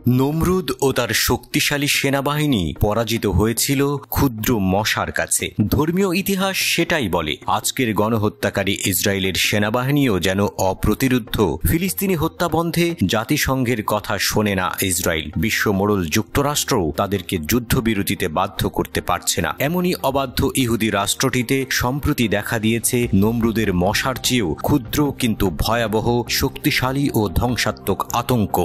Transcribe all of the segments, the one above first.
নমরুদ ও তার শক্তিশালী সেনাবাহিনী পরাজিত হয়েছিল ক্ষুদ্র মশার কাছে। ধর্মীয় ইতিহাস সেটাই বলে। আজকের গণহত্যাকারী ইসরায়েলের সেনাবাহিনীও যেন অপ্রতিরোধ্য। ফিলিস্তিনি হত্যা বন্ধে জাতিসংঘের কথা শোনে না ইসরায়েল। বিশ্ব মোড়ল যুক্তরাষ্ট্রও তাদেরকে যুদ্ধবিরতিতে বাধ্য করতে পারছে না। এমনই অবাধ্য ইহুদি রাষ্ট্রটিতে সম্প্রতি দেখা দিয়েছে নমরুদের মশার চেয়েও ক্ষুদ্র কিন্তু ভয়াবহ, শক্তিশালী ও ধ্বংসাত্মক আতঙ্ক।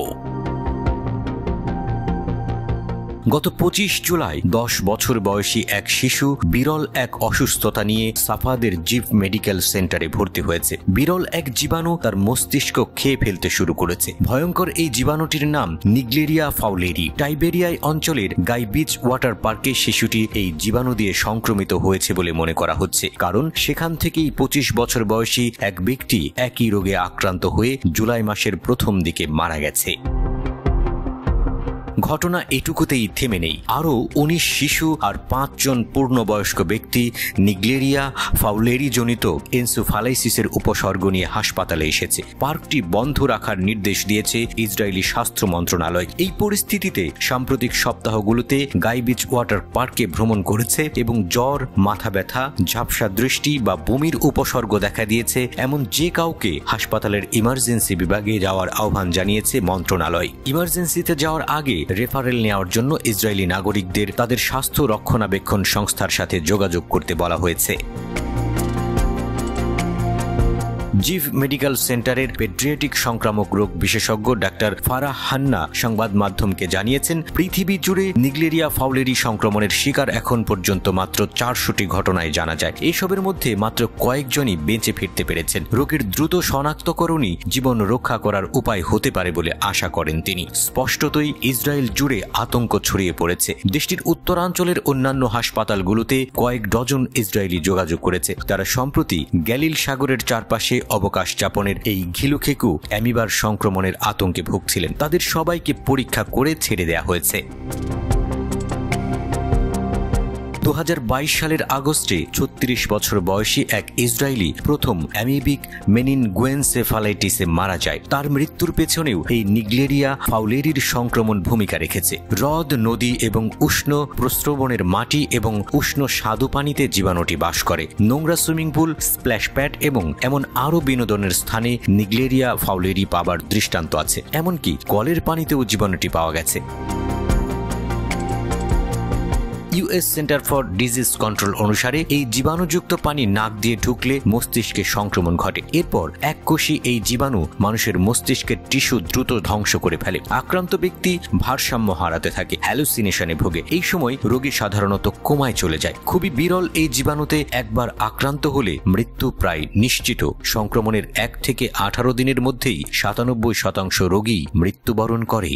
গত 25 জুলাই 10 বছর বয়সী এক শিশু বিরল এক অসুস্থতা নিয়ে সাফাদের জিভ মেডিকেল সেন্টারে ভর্তি হয়েছে। বিরল এক জীবাণু তার মস্তিষ্ক খেয়ে ফেলতে শুরু করেছে। ভয়ঙ্কর এই জীবাণুটির নাম নিগলেরিয়া ফাউলেরি। টাইবেরিয়ায় অঞ্চলের গাই বিচ ওয়াটার পার্কে শিশুটি এই জীবাণু দিয়ে সংক্রমিত হয়েছে বলে মনে করা হচ্ছে, কারণ সেখান থেকেই 25 বছর বয়সী এক ব্যক্তি একই রোগে আক্রান্ত হয়ে জুলাই মাসের প্রথম দিকে মারা গেছে। ঘটনা এটুকুতেই থেমে নেই। আরও 19 শিশু আর 5 জন পূর্ণবয়স্ক ব্যক্তি নিগলেরিয়া ফাউলেরি জনিত এনসেফালাইসিসের উপসর্গ নিয়ে হাসপাতালে এসেছে। পার্কটি বন্ধ রাখার নির্দেশ দিয়েছে ইসরায়েলি স্বাস্থ্য মন্ত্রণালয়। এই পরিস্থিতিতে সাম্প্রতিক সপ্তাহগুলোতে গাই বিচ ওয়াটার পার্কে ভ্রমণ করেছে এবং জ্বর, মাথা ব্যথা, ঝাপসা দৃষ্টি বা বমির উপসর্গ দেখা দিয়েছে এমন যে কাউকে হাসপাতালের ইমার্জেন্সি বিভাগে যাওয়ার আহ্বান জানিয়েছে মন্ত্রণালয়। ইমার্জেন্সিতে যাওয়ার আগে রেফারেল নেওয়ার জন্য ইসরায়েলি নাগরিকদের তাদের স্বাস্থ্য রক্ষণাবেক্ষণ সংস্থার সাথে যোগাযোগ করতে বলা হয়েছে। জিভ মেডিকেল সেন্টারের পেডিয়াট্রিক সংক্রামক রোগ বিশেষজ্ঞ ডাক্তার ফারাহ হান্না সংবাদ মাধ্যমকে জানিয়েছেন, পৃথিবী জুড়ে নিগলেরিয়া ফাউলেরি সংক্রমণের শিকার এখন পর্যন্ত মাত্র 400টি ঘটনায় জানা যায়। এসবের মধ্যে মাত্র কয়েকজনই বেঁচে ফিরতে পেরেছেন। রোগের দ্রুত শনাক্তকরণই জীবন রক্ষা করার উপায় হতে পারে বলে আশা করেন তিনি। স্পষ্টতই ইসরায়েল জুড়ে আতঙ্ক ছড়িয়ে পড়েছে। দেশটির উত্তরাঞ্চলের অন্যান্য হাসপাতালগুলোতে কয়েক ডজন ইসরায়েলি যোগাযোগ করেছে। তারা সম্প্রতি গ্যালিল সাগরের চারপাশে অবকাশ যাপনের এই ঘিলুখেকু অ্যামিবার সংক্রমণের আতঙ্কে ভুগছিলেন। তাদের সবাইকে পরীক্ষা করে ছেড়ে দেয়া হয়েছে। 2022 সালের আগস্টে 36 বছর বয়সী এক ইসরায়েলি প্রথম অ্যামিবিক মেনিনগুয়েনসেফালাইটিসে মারা যায়। তার মৃত্যুর পেছনেও এই নিগলেরিয়া ফাউলেরির সংক্রমণ ভূমিকা রেখেছে। হ্রদ, নদী এবং উষ্ণ প্রস্রবণের মাটি এবং উষ্ণ স্বাদু পানিতে জীবাণুটি বাস করে। নোংরা সুইমিং পুল, স্প্ল্যাশ প্যাড এবং এমন আরও বিনোদনের স্থানে নিগলেরিয়া ফাউলেরি পাবার দৃষ্টান্ত আছে। এমনকি কলের পানিতেও জীবাণুটি পাওয়া গেছে। US centre for disease control অনুসারে এই জীবাণুযুক্ত পানি নাক দিয়ে ঢুকলে মস্তিষ্কে সংক্রমণ ঘটে। এরপর এককোষী এই জীবাণু মানুষের মস্তিষ্কের টিস্যু দ্রুত ধ্বংস করে ফেলে। আক্রান্ত ব্যক্তি ভারসাম্য হারাতে থাকে, হ্যালুসিনেশনে ভোগে। এই সময় রোগী সাধারণত কোমায় চলে যায়। খুবই বিরল এই জীবাণুতে একবার আক্রান্ত হলে মৃত্যু প্রায় নিশ্চিত। সংক্রমণের 1 থেকে 18 দিনের মধ্যেই 97% রোগী মৃত্যুবরণ করে।